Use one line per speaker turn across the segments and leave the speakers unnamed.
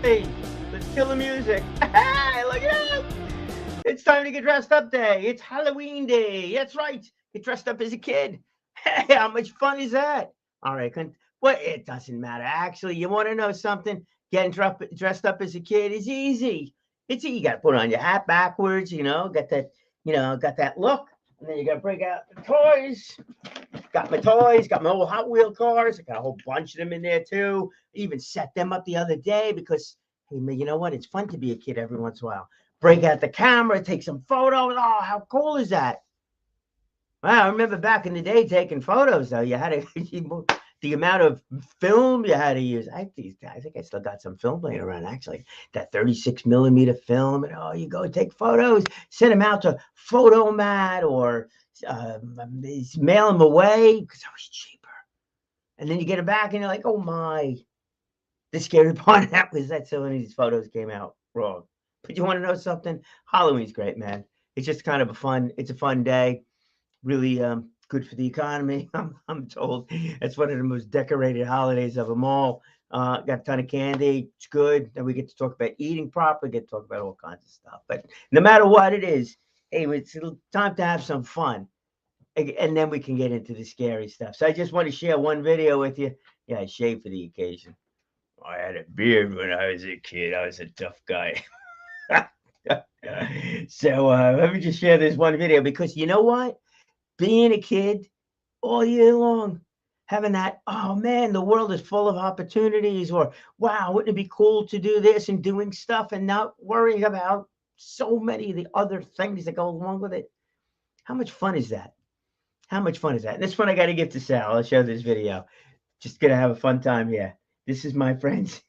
Hey, let's kill the music. Hey, look at that. It's time to get dressed up day. It's Halloween day. That's right. Get dressed up as a kid. Hey, how much fun is that? All right. Well, it doesn't matter. Actually, you want to know something? Getting dressed up as a kid is easy. It's easy. You got to put on your hat backwards, got that look. And then you got to break out the toys. Got my toys, got my old Hot Wheel cars. I got a whole bunch of them in there too. I even set them up the other day because, hey, man, you know what? It's fun to be a kid every once in a while. Break out the camera, take some photos. Oh, how cool is that? Wow, I remember back in the day taking photos though. You had to the amount of film you had to use. I think I still got some film laying around actually. That 36 millimeter film, and oh, you go take photos, send them out to Photomat or uh, mail them away because it was cheaper. And then you get them back, and you're like, oh my. The scary part of that was that so many of these photos came out wrong. But you want to know something? Halloween's great, man. It's just kind of it's a fun day, really good for the economy. I'm told it's one of the most decorated holidays of them all. Got a ton of candy. It's good. Then we get to talk about eating properly. Get to talk about all kinds of stuff. But no matter what it is, hey, it's time to have some fun. And then we can get into the scary stuff. So I just want to share one video with you. Yeah, I shaved for the occasion. I had a beard when I was a kid. I was a tough guy. So let me just share this one video because you know what? Being a kid all year long, having that, oh man, the world is full of opportunities, or wow, wouldn't it be cool to do this and doing stuff and not worrying about so many of the other things that go along with it. How much fun is that? How much fun is that? And this one I got to give to Sal. I'll show this video. Just gonna have a fun time here. This is my friends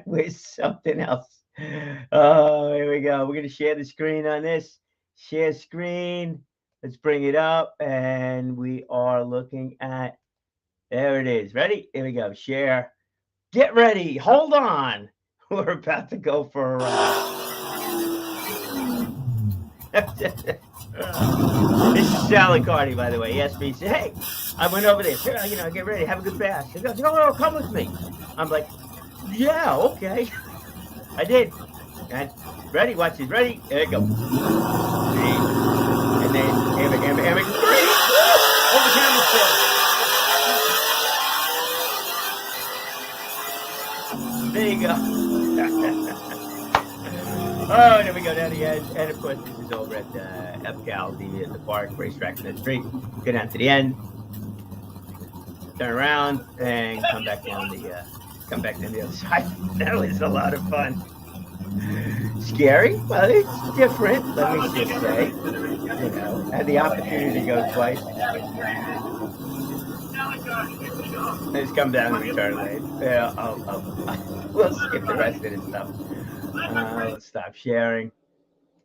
with something else. Oh, here we go. We're gonna share the screen on this. Share screen. Let's bring it up, and we are looking at. There it is. Ready? Here we go. Share. Get ready. Hold on. We're about to go for a ride. This is Sal Cardi, by the way. He asked me, he said, hey, I went over there. Get ready. Have a good bath. He goes, no, come with me. I'm like, yeah, okay. I did. And ready? Watch this. Ready? There you go. Three. And then, here we go. Three. Hold the camera still. There you go. Oh, there we go down the edge. And of course, this is over at EPCAL, the park, racetrack in the street. Go down to the end, turn around, and come back down the other side. That was a lot of fun. Scary? Well, it's different, let me just say. I had the opportunity to go twice. Let's come down the return lane. We'll skip the rest of this stuff. Let's stop sharing.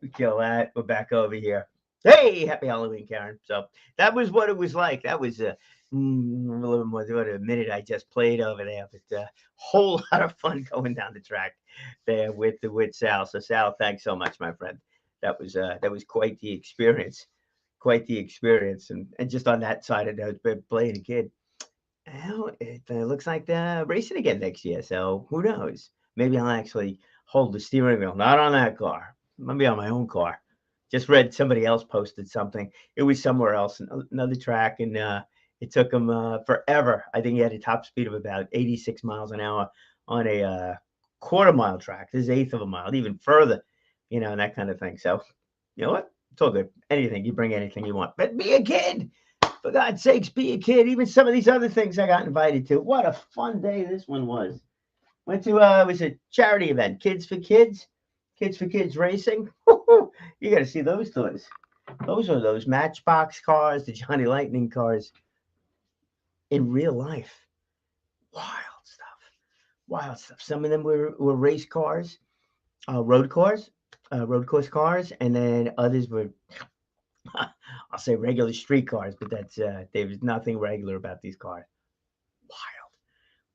We kill that. We're back over here. Hey, happy Halloween, Karen. So that was what it was like. That was a little more than a minute I just played over there, but a whole lot of fun going down the track there with Sal. So Sal, thanks so much, my friend. That was quite the experience, and just on that side of that, playing a kid. Well, it looks like they're racing again next year. So who knows? Maybe I'll actually hold the steering wheel, not on that car, maybe on my own car. Just read somebody else posted something. It was somewhere else, another track, and it took him forever. I think he had a top speed of about 86 miles an hour on a quarter mile track. This is eighth of a mile, even further, and that kind of thing. So, you know what? It's all good. Anything, you bring anything you want, but be a kid. For God's sakes, be a kid. Even some of these other things I got invited to. What a fun day this one was. Went to it was a charity event, Kids for Kids Racing. You got to see those toys. Those are those Matchbox cars, the Johnny Lightning cars in real life. Wild stuff. Some of them were race cars, road course cars, and then others were, I'll say, regular street cars. But there's nothing regular about these cars.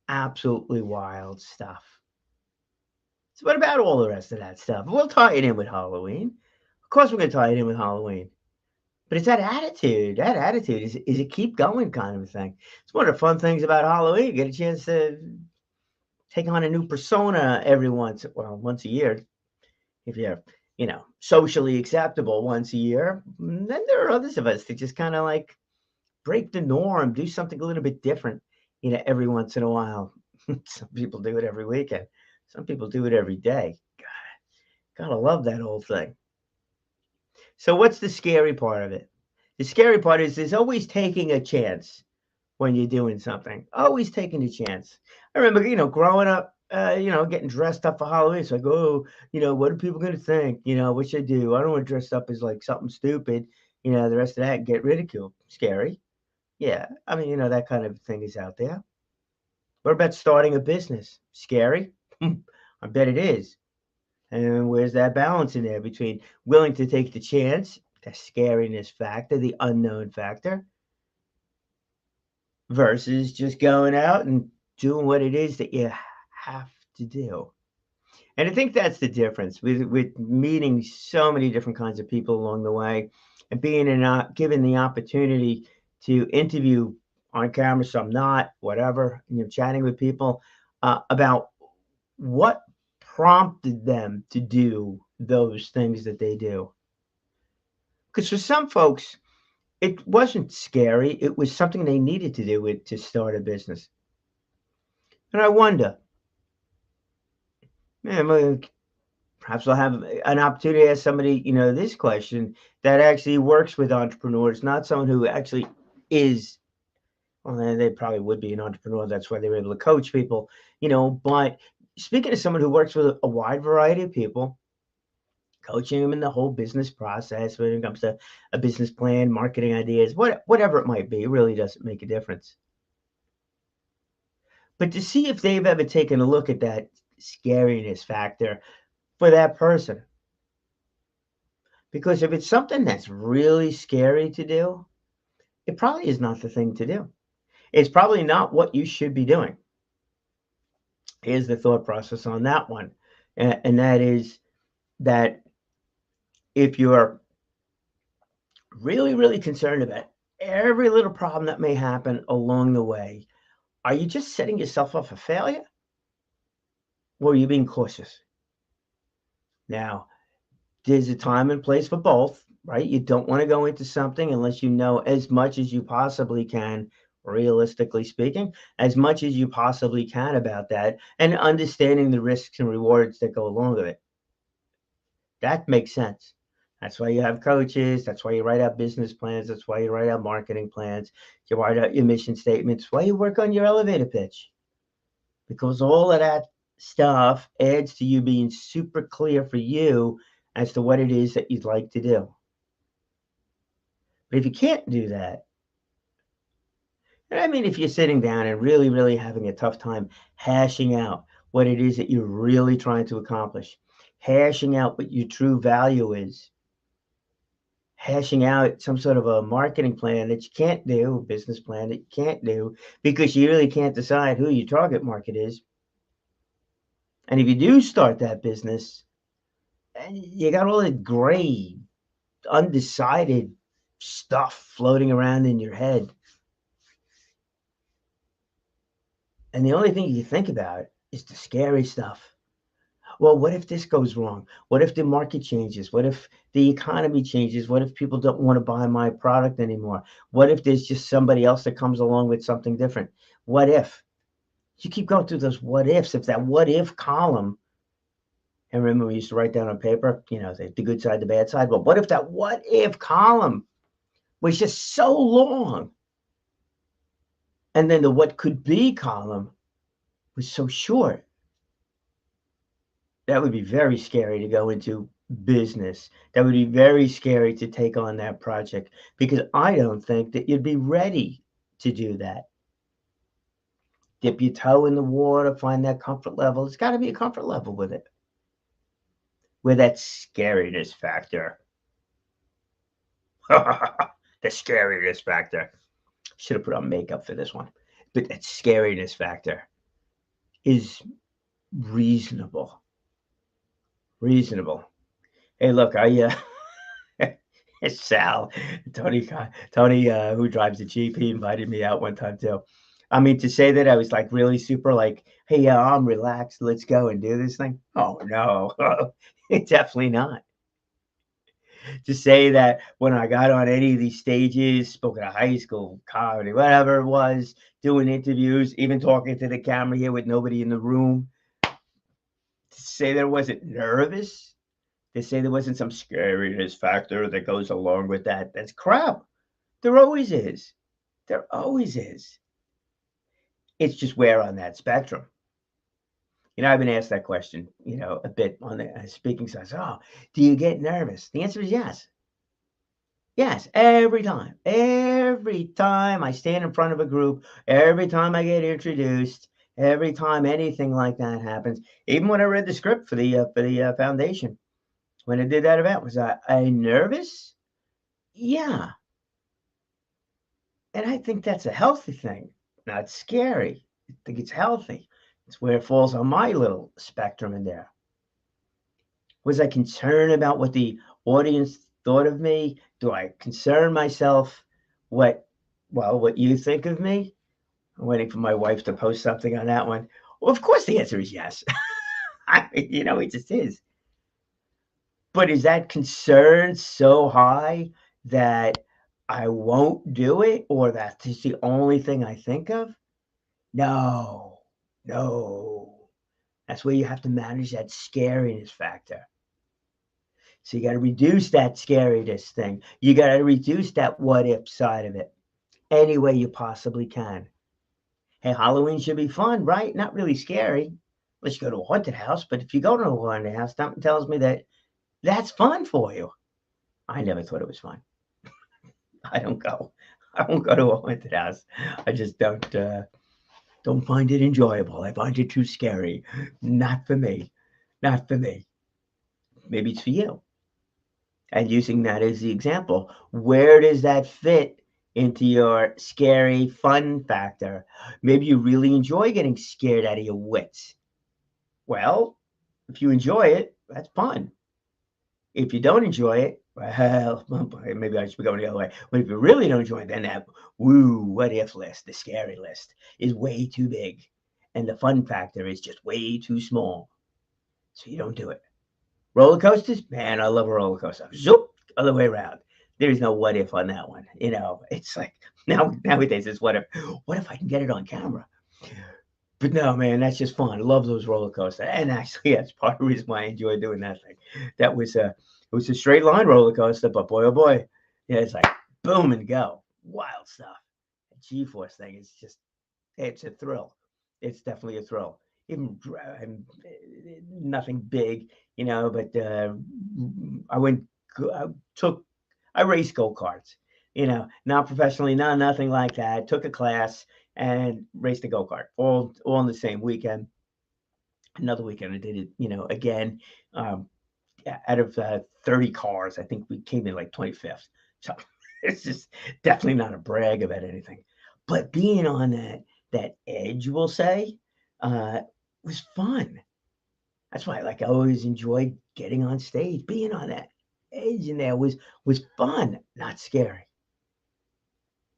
Absolutely wild stuff. So what about all the rest of that stuff? We'll tie it in with Halloween. Of course we're going to tie it in with Halloween. But it's that attitude. That attitude is a keep going kind of a thing. It's one of the fun things about Halloween. You get a chance to take on a new persona every once a year, if you're, socially acceptable once a year. Then there are others of us that just kind of like break the norm, do something a little bit different, every once in a while. Some people do it every weekend. Some people do it every day. Gotta love that whole thing. So what's the scary part of it? The scary part is there's always taking a chance when you're doing something. Always taking a chance. I remember, growing up, getting dressed up for Halloween. It's like, oh, what are people gonna think? What should I do? I don't want to dress up as like something stupid. The rest of that get ridiculed. Scary. Yeah. I mean, that kind of thing is out there. What about starting a business? Scary? I bet it is. And where's that balance in there between willing to take the chance, the scariness factor, the unknown factor, versus just going out and doing what it is that you have to do? And I think that's the difference with meeting so many different kinds of people along the way and being given the opportunity to interview on camera, some not, whatever, chatting with people about what prompted them to do those things that they do. Because for some folks, it wasn't scary. It was something they needed to do to start a business. And I wonder, man, perhaps I'll have an opportunity to ask somebody, this question that actually works with entrepreneurs, not someone who actually is. Well, they probably would be an entrepreneur. That's why they were able to coach people, But speaking to someone who works with a wide variety of people, coaching them in the whole business process when it comes to a business plan, marketing ideas, whatever it might be, it really doesn't make a difference. But to see if they've ever taken a look at that scariness factor for that person. Because if it's something that's really scary to do, it probably is not the thing to do. It's probably not what you should be doing. Here's the thought process on that one. And that is that if you're really, really concerned about every little problem that may happen along the way, are you just setting yourself up for failure? Or are you being cautious? Now, there's a time and place for both, right? You don't want to go into something unless you know as much as you possibly can, realistically speaking, as much as you possibly can about that, and understanding the risks and rewards that go along with it. That makes sense. That's why you have coaches. That's why you write out business plans. That's why you write out marketing plans. You write out your mission statements. Why you work on your elevator pitch. Because all of that stuff adds to you being super clear for you as to what it is that you'd like to do. But if you can't do that, and I mean, if you're sitting down and really, really having a tough time hashing out what it is that you're really trying to accomplish, hashing out what your true value is, hashing out some sort of a marketing plan that you can't do, a business plan that you can't do because you really can't decide who your target market is. And if you do start that business, and you got all that gray, undecided stuff floating around in your head. And the only thing you think about is the scary stuff. Well, what if this goes wrong? What if the market changes? What if the economy changes? What if people don't want to buy my product anymore? What if there's just somebody else that comes along with something different? What if? You keep going through those what ifs. If that what if column, and remember we used to write down on paper, the good side, the bad side. But what if that what if column was just so long? And then the what could be column was so short. That would be very scary to go into business. That would be very scary to take on that project because I don't think that you'd be ready to do that. Dip your toe in the water, find that comfort level. It's got to be a comfort level with it. With that scariness factor. The scariness factor. Should have put on makeup for this one. But that scariness factor is reasonable. Reasonable. Hey, look, Sal, Tony, who drives the Jeep, he invited me out one time too. I mean, to say that I was like really super like, hey, yeah, I'm relaxed. Let's go and do this thing. Oh no, definitely not. To say that when I got on any of these stages, spoke at a high school, comedy, whatever it was, doing interviews, even talking to the camera here with nobody in the room, to say that I wasn't nervous, to say there wasn't some scariness factor that goes along with that, that's crap. There always is. There always is. It's just where on that spectrum. I've been asked that question, a bit on the speaking side. Oh, do you get nervous? The answer is yes. Yes, every time. Every time I stand in front of a group, every time I get introduced, every time anything like that happens, even when I read the script for the foundation, when I did that event, was I nervous? Yeah. And I think that's a healthy thing, not scary. I think it's healthy. It's where it falls on my little spectrum in there. Was I concerned about what the audience thought of me? Do I concern myself what you think of me? I'm waiting for my wife to post something on that one. Well, of course the answer is yes. It just is. But is that concern so high that I won't do it or that's just the only thing I think of? No, no. That's where you have to manage that scariness factor. So you got to reduce that scariness thing. You got to reduce that what if side of it any way you possibly can. Hey, Halloween should be fun, right? Not really scary. Unless you go to a haunted house. But if you go to a haunted house, something tells me that that's fun for you. I never thought it was fun. I don't go. I won't go to a haunted house. I just don't find it enjoyable. I find it too scary. Not for me. Not for me. Maybe it's for you. And using that as the example, where does that fit into your scary fun factor? Maybe you really enjoy getting scared out of your wits. Well, if you enjoy it, that's fun. If you don't enjoy it, well, maybe I should be going the other way. But if you really don't enjoy it, then that what if list, the scary list, is way too big. And the fun factor is just way too small. So you don't do it. Roller coasters, man, I love a roller coaster. Zoop, other way around. There's no what if on that one. It's like nowadays it's what if I can get it on camera? But no, man, that's just fun. I love those roller coasters. And actually, that's part of the reason why I enjoy doing that thing. It was a straight line roller coaster, but boy, oh boy, yeah, it's like boom and go. Wild stuff. The G-force thing is it's a thrill. It's definitely a thrill. Even nothing big, but I raced go-karts, not professionally, nothing like that. Took a class and raced a go-kart all in the same weekend. Another weekend I did it, again. Out of 30 cars, I think we came in like 25th. So it's just definitely not a brag about anything. But being on that edge, we'll say, was fun. That's why I always enjoyed getting on stage. Being on that edge in there was fun, not scary.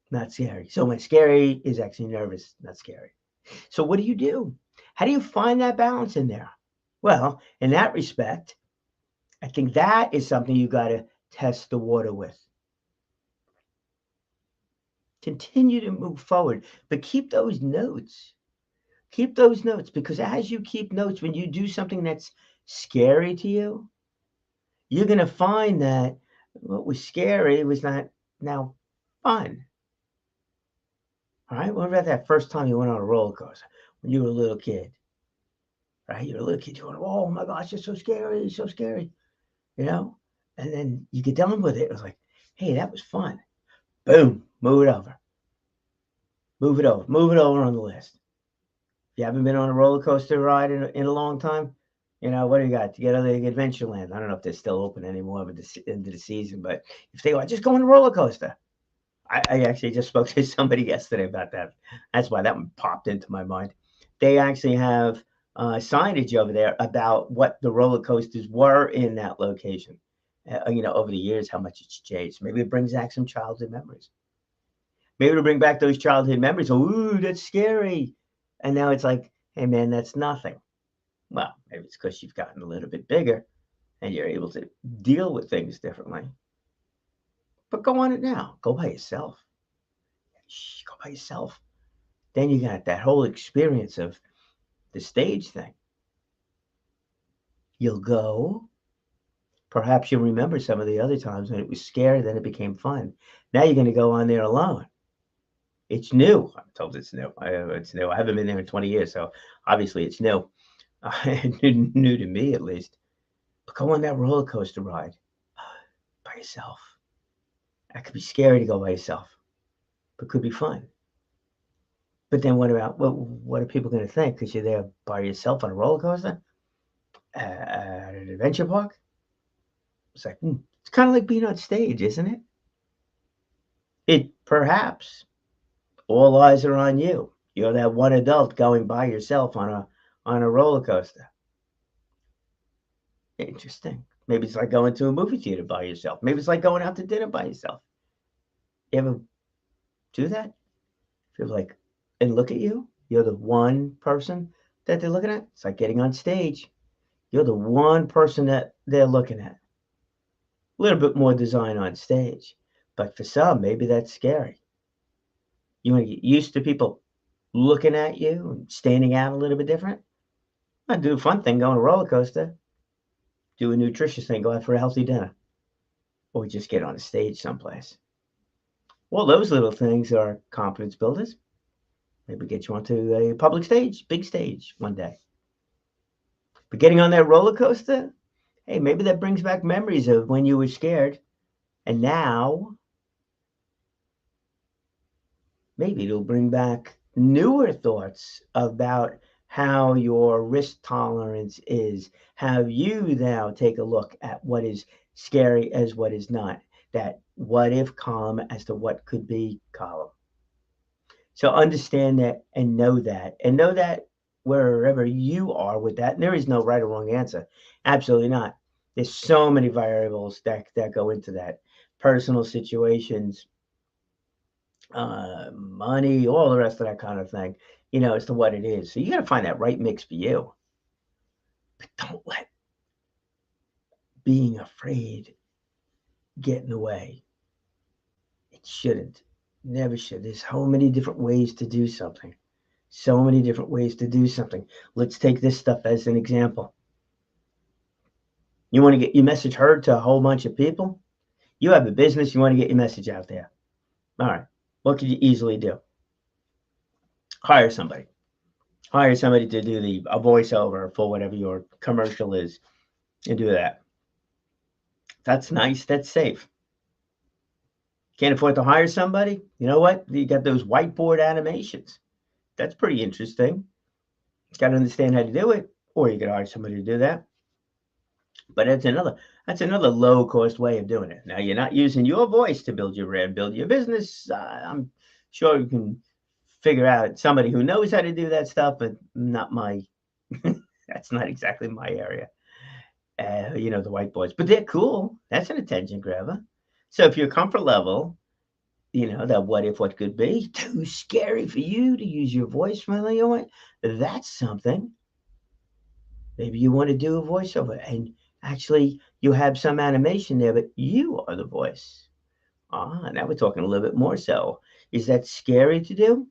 Not scary. So my scary is actually nervous, not scary. So what do you do? How do you find that balance in there? Well, in that respect, I think that is something you got to test the water with. Continue to move forward, but keep those notes. Keep those notes because as you keep notes, when you do something that's scary to you, you're going to find that what was scary was not now fun. All right. What about that first time you went on a roller coaster when you were a little kid? Right? You're a little kid. You're going, oh my gosh, it's so scary. It's so scary. And then you get done with it. It was like, hey, that was fun. Boom, move it over. Move it over. Move it over on the list. If you haven't been on a roller coaster ride in a long time, what do you got? You got like Adventureland. I don't know if they're still open anymore with the end of the season, but if they are, just go on a roller coaster. I actually just spoke to somebody yesterday about that. That's why that one popped into my mind. They actually have signage over there about what the roller coasters were in that location. Over the years, how much it's changed. Maybe it brings back some childhood memories. Maybe it'll bring back those childhood memories. Oh, ooh, that's scary. And now it's like, hey, man, that's nothing. Well, maybe it's because you've gotten a little bit bigger and you're able to deal with things differently. But go on it now. Go by yourself. Shh, go by yourself. Then you got that whole experience of the stage thing. You'll go. Perhaps you'll remember some of the other times when it was scary, then it became fun. Now you're going to go on there alone. It's new. I'm told it's new. It's new. I haven't been there in 20 years, so obviously it's new. New to me, at least. But go on that roller coaster ride by yourself. That could be scary to go by yourself, but could be fun. But then what are people going to think? Because you're there by yourself on a roller coaster at an adventure park? It's like, it's kind of like being on stage, isn't it? It perhaps all eyes are on you. You're that one adult going by yourself on a roller coaster. Interesting. Maybe it's like going to a movie theater by yourself. Maybe it's like going out to dinner by yourself. You ever do that? Feel like, and look at you. You're the one person that they're looking at. It's like getting on stage. You're the one person that they're looking at. A little bit more design on stage. But for some, maybe that's scary. You want to get used to people looking at you and standing out a little bit different. I do a fun thing, go on a roller coaster, do a nutritious thing, go out for a healthy dinner, or just get on a stage someplace. Well, those little things are confidence builders. Maybe get you onto a public stage, big stage one day. But getting on that roller coaster, hey, maybe that brings back memories of when you were scared. And now, maybe it'll bring back newer thoughts about how your risk tolerance is. Have you now take a look at what is scary as what is not? That what if column as to what could be column. So understand that and know that wherever you are with that, and there is no right or wrong answer. Absolutely not. There's so many variables that go into that. Personal situations, money, all the rest of that kind of thing, as to what it is. So you got to find that right mix for you. But don't let being afraid get in the way. It shouldn't. Never should. There's so many different ways to do something. So many different ways to do something. Let's take this stuff as an example. You want to get your message heard to a whole bunch of people? You have a business, you want to get your message out there. All right. What could you easily do? Hire somebody. Hire somebody to do a voiceover for whatever your commercial is and do that. That's nice. That's safe. Can't afford to hire somebody? You know what? You got those whiteboard animations. That's pretty interesting. Got to understand how to do it, or you can hire somebody to do that. But that's another low cost way of doing it. Now you're not using your voice to build your business. I'm sure you can figure out somebody who knows how to do that stuff, but not my. That's not exactly my area. The whiteboards, but they're cool. That's an attention grabber. So if your comfort level, that what could be too scary for you to use your voice, that's something. Maybe you want to do a voiceover and actually you have some animation there, but you are the voice. Now we're talking a little bit more. So is that scary to do?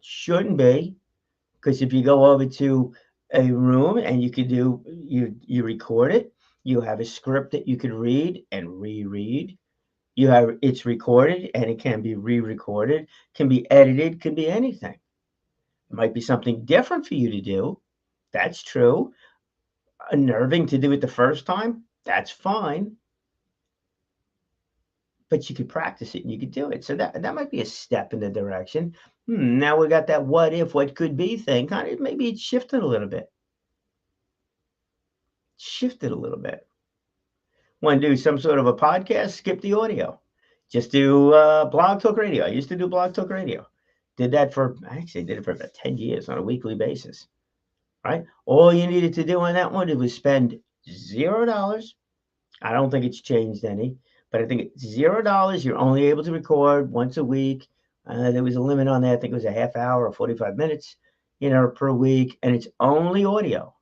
Shouldn't be, because if you go over to a room and you record it, you have a script that you can read and reread. It's recorded and it can be re-recorded, can be edited, can be anything. It might be something different for you to do. That's true. Unnerving to do it the first time, that's fine. But you could practice it and you could do it. So that might be a step in the direction. Now we got that what could be thing. Kind of maybe it's shifted a little bit. Want to do some sort of a podcast? Skip the audio. Just do Blog Talk Radio. I used to do Blog Talk Radio. I did it for about 10 years on a weekly basis. Right? All you needed to do on that one was spend $0. I don't think it's changed any. But I think it's $0. You're only able to record once a week. There was a limit on that. I think it was a half hour or 45 minutes, per week, and it's only audio.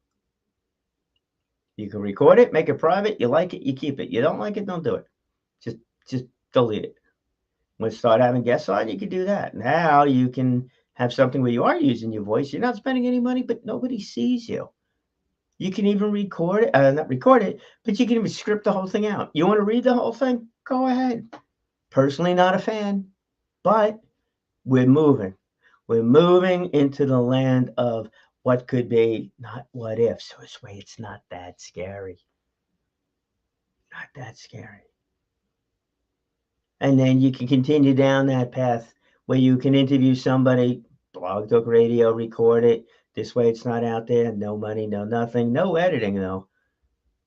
You can record it, make it private. You like it, you keep it. You don't like it, don't do it. Just delete it. When you start having guests on, you can do that. Now you can have something where you are using your voice. You're not spending any money, but nobody sees you. You can even record it, not record it, but you can even script the whole thing out. You want to read the whole thing? Go ahead. Personally, not a fan, but we're moving. We're moving into the land of what could be, not what if. So this way, it's not that scary. Not that scary. And then you can continue down that path where you can interview somebody, Blog Talk Radio, record it. This way it's not out there. No money, no nothing. No editing, though.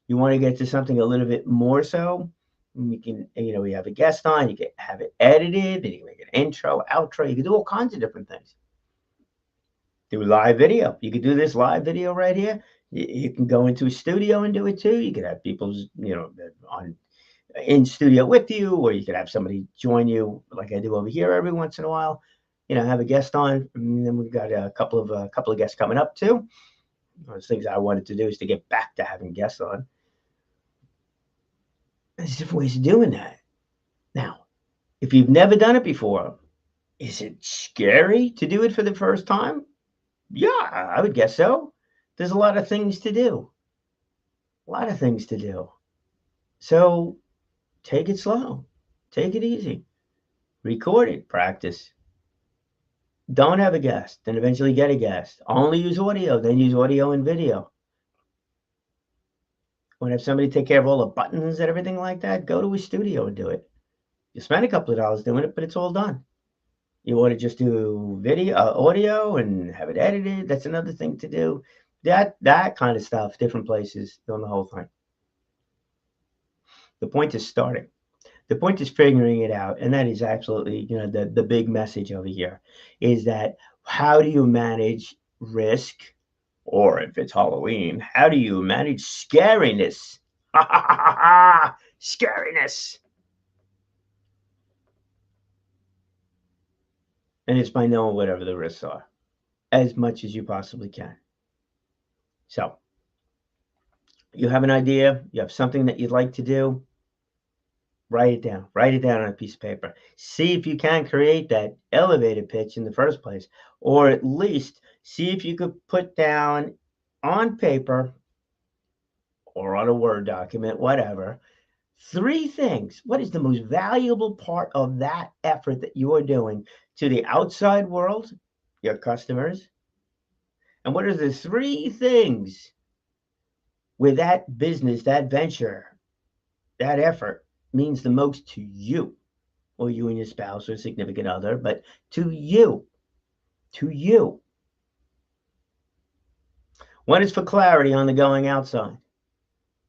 You want to get to something a little bit more so, you can, we have a guest on, you can have it edited, then you can make an intro, outro. You can do all kinds of different things. Do live video. You can do this live video right here. You can go into a studio and do it too. You can have people's, in studio with you, or you could have somebody join you like I do over here every once in a while, have a guest on. And then we've got a couple of guests coming up too. One of those things I wanted to do is to get back to having guests on. There's different ways of doing that. Now, if you've never done it before, is it scary to do it for the first time? Yeah, I would guess so. There's a lot of things to do. So take it slow. Take it easy. Record it. Practice. Don't have a guest. Then eventually get a guest. Only use audio. Then use audio and video. Want to have somebody take care of all the buttons and everything like that? Go to a studio and do it. You spend a couple of dollars doing it, but it's all done. You want to just do video, audio, and have it edited? That's another thing to do. That kind of stuff. Different places doing the whole thing. The point is starting. The point is figuring it out, and that is absolutely, the big message over here is that how do you manage risk, or if it's Halloween, how do you manage scariness? Scariness. And it's by knowing whatever the risks are, as much as you possibly can. So, you have an idea, you have something that you'd like to do, write it down on a piece of paper. See if you can create that elevator pitch in the first place, or at least see if you could put down on paper or on a Word document, whatever, 3 things. What is the most valuable part of that effort that you are doing to the outside world, your customers? And what are the 3 things where that business, that venture, that effort means the most to you, or you and your spouse or significant other, but to you. One is for clarity on the going outside.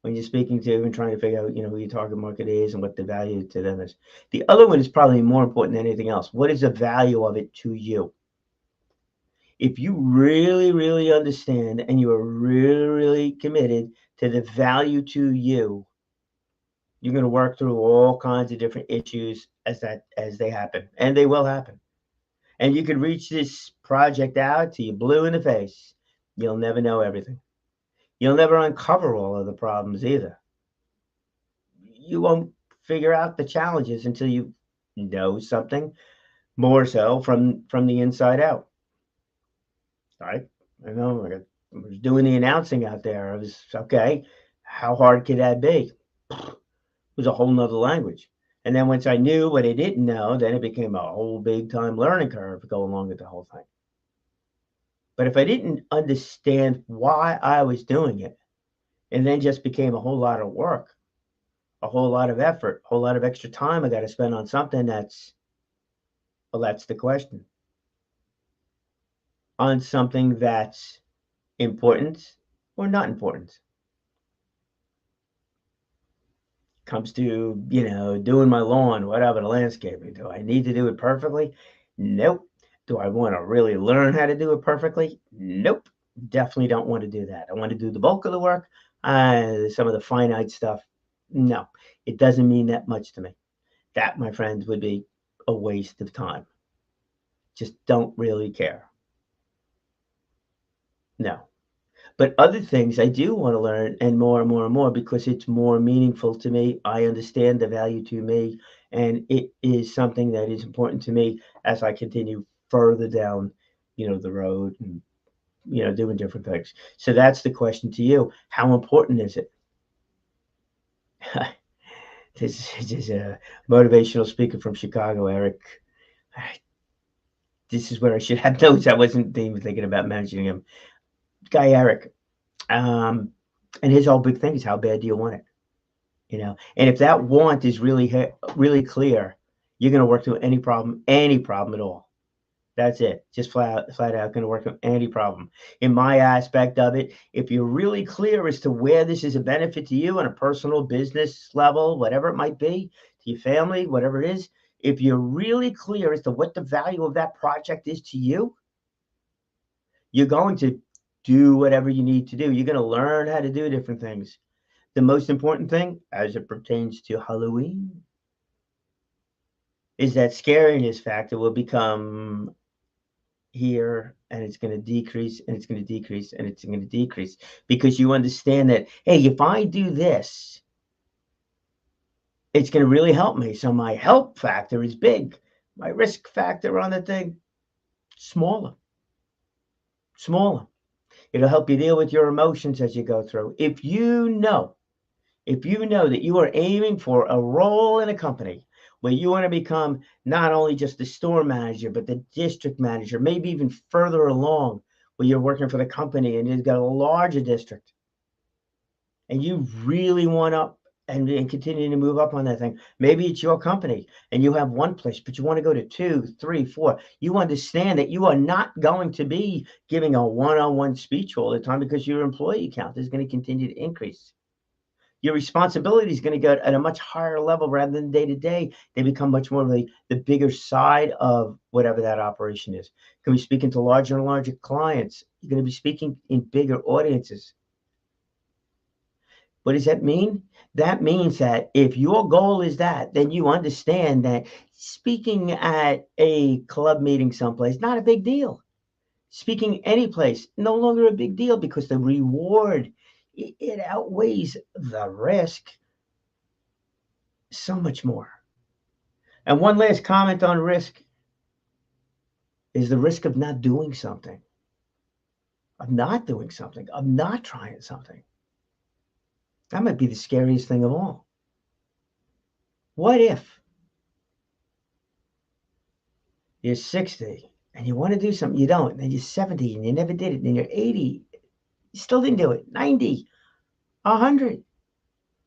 When you're speaking to and trying to figure out, who your target market is and what the value to them is. The other one is probably more important than anything else. What is the value of it to you? If you really, really understand and you are really, really committed to the value to you, you're going to work through all kinds of different issues as they happen, and they will happen. And you can reach this project out till you're blue in the face. You'll never know everything. You'll never uncover all of the problems either. You won't figure out the challenges until you know something more so from the inside out. Right? I know I was doing the announcing out there. I was, okay, how hard could that be? It was a whole nother language. And then once I knew what I didn't know, then it became a whole big time learning curve to go along with the whole thing. But if I didn't understand why I was doing it, and then just became a whole lot of work, a whole lot of effort, a whole lot of extra time I got to spend on something that's the question. On something that's important or not important. Comes to, doing my lawn, whatever, the landscaping. Do I need to do it perfectly? Nope. Do I want to really learn how to do it perfectly? Nope. Definitely don't want to do that. I want to do the bulk of the work. Some of the finite stuff, No, it doesn't mean that much to me. That, my friends, would be a waste of time. Just don't really care. No. But other things I do want to learn, and more and more and more, because it's more meaningful to me. I understand the value to me, and it is something that is important to me as I continue further down, the road, and doing different things. So that's the question to you: how important is it? This is a motivational speaker from Chicago, Eric. This is where I should have notes. I wasn't even thinking about mentioning him. Guy Eric. Um, and his whole big thing is, how bad do you want it? And if that want is really clear, you're going to work through any problem at all. That's it. Just flat out going to work through any problem. In my aspect of it, if you're really clear as to where this is a benefit to you on a personal business level, whatever it might be, to your family, whatever it is, if you're really clear as to what the value of that project is to you, you're going to do whatever you need to do. You're going to learn how to do different things. The most important thing, as it pertains to Halloween, is that scariness factor will become here, and it's going to decrease, and it's going to decrease, and it's going to decrease, because you understand that, hey, if I do this, it's going to really help me. So my help factor is big. My risk factor on the thing, smaller. It'll help you deal with your emotions as you go through. If you know that you are aiming for a role in a company where you want to become not only just the store manager, but the district manager, maybe even further along, where you're working for the company and you've got a larger district, and you really want up and continue to move up on that thing. Maybe it's your company and you have one place, but you want to go to 2, 3, 4. You understand that you are not going to be giving a one-on-one speech all the time, because your employee count is going to continue to increase. Your responsibility is going to go at a much higher level rather than day to day. They become much more of the bigger side of whatever that operation is. You're going to be speaking to larger and larger clients. You're going to be speaking in bigger audiences. What does that mean? That means that if your goal is that, then you understand that speaking at a club meeting someplace, not a big deal. Speaking any place, no longer a big deal, because the reward, it outweighs the risk so much more. And one last comment on risk is the risk of not doing something, of not trying something. That might be the scariest thing of all. What if you're 60 and you want to do something, you don't, and then you're 70 and you never did it, and then you're 80, you still didn't do it, 90, 100,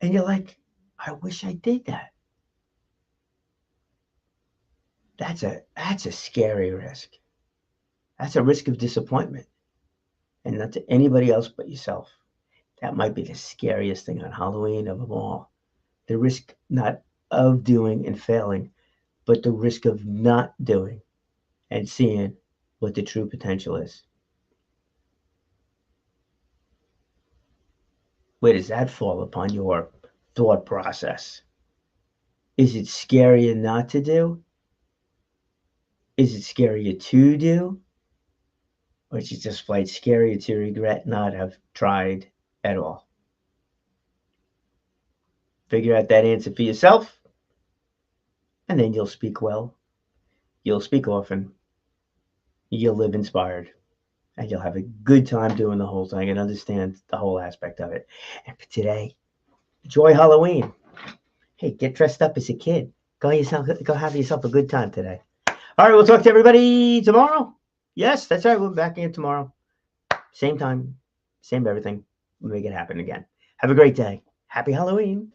and you're like, I wish I did that. That's a scary risk. That's a risk of disappointment, and not to anybody else but yourself. That might be the scariest thing on Halloween of them all. The risk not of doing and failing, but the risk of not doing and seeing what the true potential is. Where does that fall upon your thought process? Is it scarier not to do? Is it scarier to do? Or is it just flat scarier to regret not have tried at all? Figure out that answer for yourself, and then you'll speak well. You'll speak often. You'll live inspired. And you'll have a good time doing the whole thing and understand the whole aspect of it. And for today, enjoy Halloween. Hey, get dressed up as a kid. Go have yourself a good time today. All right, we'll talk to everybody tomorrow. Yes, that's right. We'll be back in tomorrow. Same time, same everything. We'll make it happen again. Have a great day. Happy Halloween.